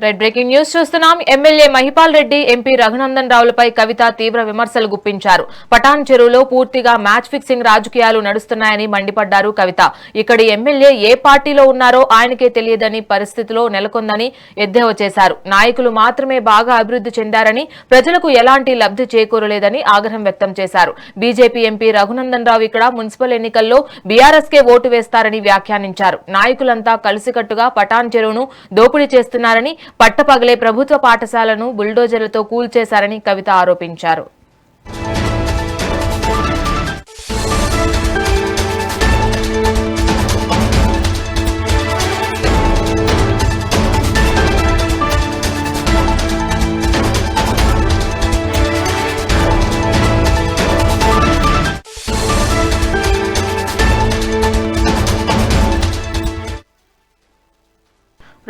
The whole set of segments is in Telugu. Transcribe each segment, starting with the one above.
రెడ్ బ్రేకింగ్ న్యూస్ చూస్తున్నాం. ఎమ్మెల్యే మహిపాల్ రెడ్డి ఎంపీ రఘునందన్ రావులపై కవిత తీవ్ర విమర్శలు గుప్పించారు. పటాన్ చెరువులో పూర్తిగా మ్యాచ్ ఫిక్సింగ్ రాజకీయాలు నడుస్తున్నాయని మండిపడ్డారు కవిత. ఇక్కడి ఎమ్మెల్యే ఏ పార్టీలో ఉన్నారో ఆయనకే తెలియదని పరిస్థితిలో నెలకొందని ఎద్దేవా చేశారు. నాయకులు మాత్రమే బాగా అభివృద్ధి చెందారని, ప్రజలకు ఎలాంటి లబ్ధి చేకూరలేదని ఆగ్రహం వ్యక్తం చేశారు. బీజేపీ ఎంపీ రఘునందన్ రావు ఇక్కడ మున్సిపల్ ఎన్నికల్లో బీఆర్ఎస్కే ఓటు వేస్తారని వ్యాఖ్యానించారు. నాయకులంతా కలిసికట్టుగా పటాన్ చెరువును దోపిడీ చేస్తున్నారని, పట్టపగలే ప్రభుత్వ పాఠశాలను బుల్డోజర్లతో కూల్చేశారని కవిత ఆరోపించారు.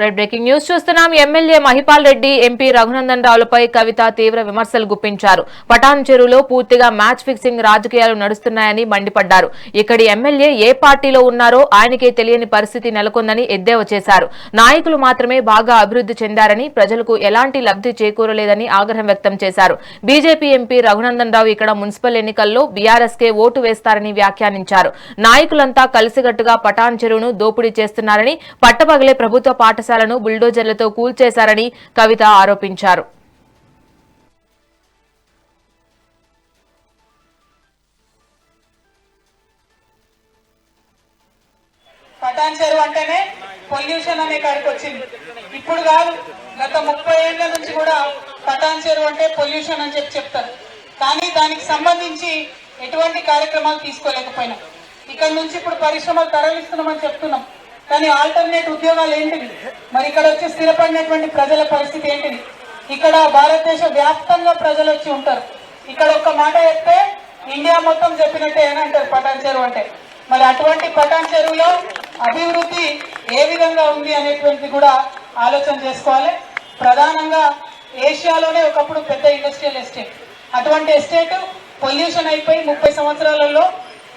రెడ్ బ్రేకింగ్ న్యూస్ చూస్తున్నాం. ఎమ్మెల్యే మహిపాల్ రెడ్డి ఎంపీ రఘునందన్ రావులపై కవిత తీవ్ర విమర్శలు గుప్పించారు. పటాన్ చెరువులో పూర్తిగా మ్యాచ్ ఫిక్సింగ్ రాజకీయాలు నడుస్తున్నాయని మండిపడ్డారు. ఇక్కడి ఎమ్మెల్యే ఏ పార్టీలో ఉన్నారో ఆయనకే తెలియని పరిస్థితి నెలకొందని ఎద్దేవా చేశారు. నాయకులు మాత్రమే బాగా అభివృద్ధి చెందారని, ప్రజలకు ఎలాంటి లబ్ధి చేకూరలేదని ఆగ్రహం వ్యక్తం చేశారు. బీజేపీ ఎంపీ రఘునందన్ రావు ఇక్కడ మున్సిపల్ ఎన్నికల్లో బీఆర్ఎస్కే ఓటు వేస్తారని వ్యాఖ్యానించారు. నాయకులంతా కలిసికట్టుగా పటాన్ చెరువును దోపిడీ చేస్తున్నారని, పట్టపగలే ప్రభుత్వ పాఠశాలను బుల్డోజర్లతో కూల్చేశారని కవిత ఆరోపించారు. పటాన్ చెరువు అంటేనే పొల్యూషన్ అనే కాడికి వచ్చింది. ఇప్పుడు కాదు, గత 30 ఏళ్ల నుంచి కూడా పటాన్ చెరువు అంటే పొల్యూషన్ అని చెప్తారు. కానీ దానికి సంబంధించి ఎటువంటి కార్యక్రమాలు తీసుకోలేకపోయినాం. ఇక్కడ నుంచి ఇప్పుడు పరిశ్రమలు తరలిస్తున్నామని చెప్తున్నాం. కానీ ఆల్టర్నేట్ ఉద్యోగాలు ఏంటివి? మరి ఇక్కడ వచ్చి స్థిరపడినటువంటి ప్రజల పరిస్థితి ఏంటిది? ఇక్కడ భారతదేశ వ్యాప్తంగా ప్రజలు వచ్చి ఉంటారు. ఇక్కడ ఒక్క మాట చెప్తే ఇండియా మొత్తం చెప్పినట్టే అని అంటారు పటాన్ చెరువు అంటే. మరి అటువంటి పటాన్ చెరువులో అభివృద్ధి ఏ విధంగా ఉంది అనేటువంటిది కూడా ఆలోచన చేసుకోవాలి. ప్రధానంగా ఏషియాలోనే ఒకప్పుడు పెద్ద ఇండస్ట్రియల్ ఎస్టేట్. అటువంటి ఎస్టేట్ పొల్యూషన్ అయిపోయి 30 సంవత్సరాలలో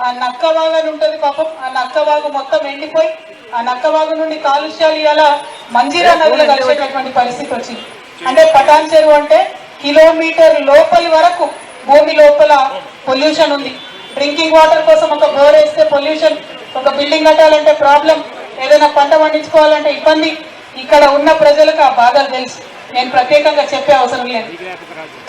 ఆ నక్కవాగు అని ఉంటుంది పాపం, ఆ నక్కవాగు మొత్తం ఎండిపోయి ఆ నక్కవాగు నుండి కాలుష్యాలు ఇలా మంజీరా నదిలో కలిసేటటువంటి పరిస్థితి వచ్చింది. అంటే పటాన్ చెరువు అంటే కిలోమీటర్ లోపలి వరకు భూమి లోపల పొల్యూషన్ ఉంది. డ్రింకింగ్ వాటర్ కోసం ఒక బోర్ వేస్తే పొల్యూషన్, ఒక బిల్డింగ్ కట్టాలంటే ప్రాబ్లం, ఏదైనా పంట పండించుకోవాలంటే ఇబ్బంది. ఇక్కడ ఉన్న ప్రజలకు ఆ బాధలు తెలుసు, నేను ప్రత్యేకంగా చెప్పే అవసరం లేదు.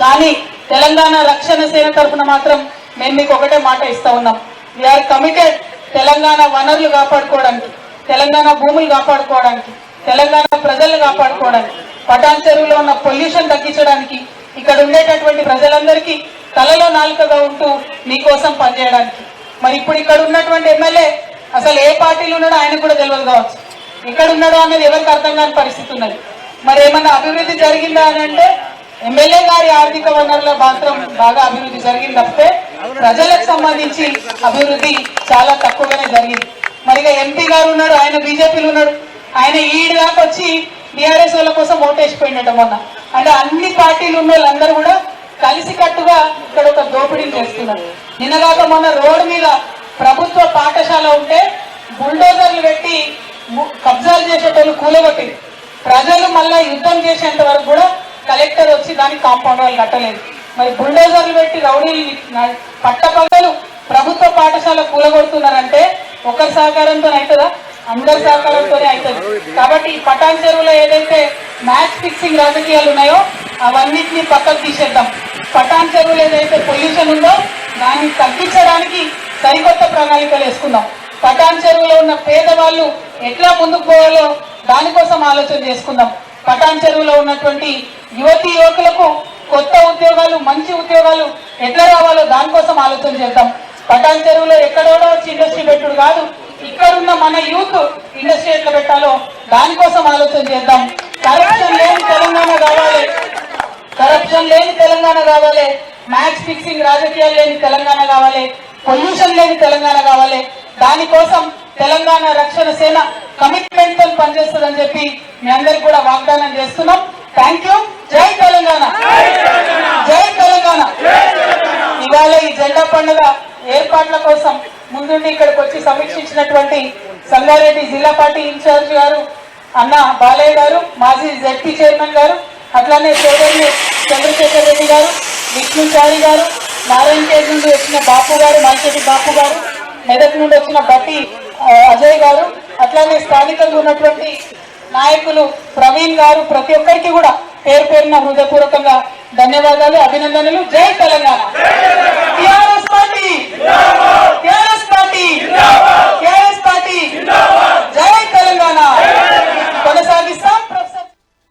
కానీ తెలంగాణ రక్షణ సేన తరఫున మాత్రం మేము మీకు ఒకటే మాట ఇస్తా ఉన్నాం. వీఆర్ కమిటెడ్ తెలంగాణ వనరులు కాపాడుకోవడానికి, తెలంగాణ భూములు కాపాడుకోవడానికి, తెలంగాణ ప్రజలను కాపాడుకోవడానికి, పటాన్ చెరువులో ఉన్న పొల్యూషన్ తగ్గించడానికి, ఇక్కడ ఉండేటటువంటి ప్రజలందరికీ తలలో నాలుకగా ఉంటూ మీకోసం పనిచేయడానికి. మరి ఇప్పుడు ఇక్కడ ఉన్నటువంటి ఎమ్మెల్యే అసలు ఏ పార్టీలో ఉన్నాడో ఆయనకు కూడా తెలియదు కావచ్చు. ఎక్కడ ఉన్నాడో అనేది ఎవరికి అర్థం కాని పరిస్థితి ఉన్నది. మరి ఏమన్నా అభివృద్ధి జరిగిందా అని అంటే ఎమ్మెల్యే గారి ఆర్థిక వనరుల మాత్రం బాగా అభివృద్ధి జరిగింది తప్పితే ప్రజలకు సంబంధించి అభివృద్ధి చాలా తక్కువగానే జరిగింది. మరిగా ఎంపీ గారు ఉన్నాడు, ఆయన బీజేపీలో ఉన్నాడు. ఆయన ఈడు దాకా వచ్చి బీఆర్ఎస్ వాళ్ళ కోసం ఓటేసిపోయినట్టు మొన్న. అంటే అన్ని పార్టీలు ఉన్న వాళ్ళందరూ కూడా కలిసికట్టుగా ఇక్కడ ఒక దోపిడీలు చేస్తున్నారు. నిన్నగాక మొన్న రోడ్డు మీద ప్రభుత్వ పాఠశాల ఉంటే బుల్డోజర్లు పెట్టి కబ్జాలు చేసేటోళ్ళు కూలగొట్టింది. ప్రజలు మళ్ళా యుద్ధం చేసేంత వరకు కూడా కలెక్టర్ వచ్చి దానికి కాంపౌండ్ వాళ్ళు కట్టలేదు. మరి బుల్డోజర్లు పెట్టి రౌడీలు పట్టపగలు ప్రభుత్వ పాఠశాల కూలగొడుతున్నారంటే ఒకరి సహకారంతో అవుతుందా? అందరి సహకారంతోనే అవుతుంది. కాబట్టి ఈ పటాన్ చెరువులో ఏదైతే మ్యాచ్ ఫిక్సింగ్ రాజకీయాలు ఉన్నాయో అవన్నిటినీ పక్కకు తీసేద్దాం. పటాన్ చెరువులో ఏదైతే పొల్యూషన్ ఉందో దాన్ని తగ్గించడానికి సరికొత్త ప్రణాళికలు వేసుకుందాం. పటాన్ చెరువులో ఉన్న పేదవాళ్ళు ఎట్లా ముందుకు పోవాలో దానికోసం ఆలోచన చేసుకుందాం. పటాన్ చెరువులో ఉన్నటువంటి యువతీ యువకులకు కొత్త ఉద్యోగాలు, మంచి ఉద్యోగాలు ఎట్లా రావాలో దానికోసం ఆలోచన చేద్దాం. పటాన్ చెరువులో ఎక్కడోడో వచ్చి ఇండస్ట్రీ పెట్టుడు కాదు, ఇక్కడున్న మన యూత్ ఇండస్ట్రీ ఎట్లా పెట్టాలో దానికోసం ఆలోచన చేద్దాం. కరప్షన్ లేని తెలంగాణ కావాలి, కరప్షన్ లేని తెలంగాణ కావాలి, మ్యాచ్ ఫిక్సింగ్ రాజకీయాలు లేని తెలంగాణ కావాలి, పొల్యూషన్ లేని తెలంగాణ కావాలి. దానికోసం తెలంగాణ రక్షణ సేన కమిట్మెంట్ తో పనిచేస్తుందని చెప్పి మీ అందరికి కూడా వాగ్దానం చేస్తున్నాం. Thank you. జై తెలంగాణ, జై తెలంగాణ. ఇవాళ ఈ జెండా పండుగ ఏర్పాట్ల కోసం ముందుండి ఇక్కడికి వచ్చి సమీక్షించినటువంటి సంగారెడ్డి జిల్లా పార్టీ ఇన్ఛార్జ్ గారు, అన్న బాలయ్య గారు, మాజీ జెడ్పీ చైర్మన్ గారు, అట్లానే సోదరులు చంద్రశేఖర్ రెడ్డి గారు, విష్ణుచారి గారు, నారాయణఖేడ్ నుండి వచ్చిన బాపు గారు, మంచెటి బాపు గారు, మెదక్ నుండి వచ్చిన బట్టి అజయ్ గారు, అట్లానే స్థానికంగా ఉన్నటువంటి నాయకులు ప్రవీణ్ గారు, ప్రతి ఒక్కరికి కూడా పేరు పేరున హృదయపూర్వకంగా ధన్యవాదాలు, అభినందనలు. జై తెలంగాణ. TRS party.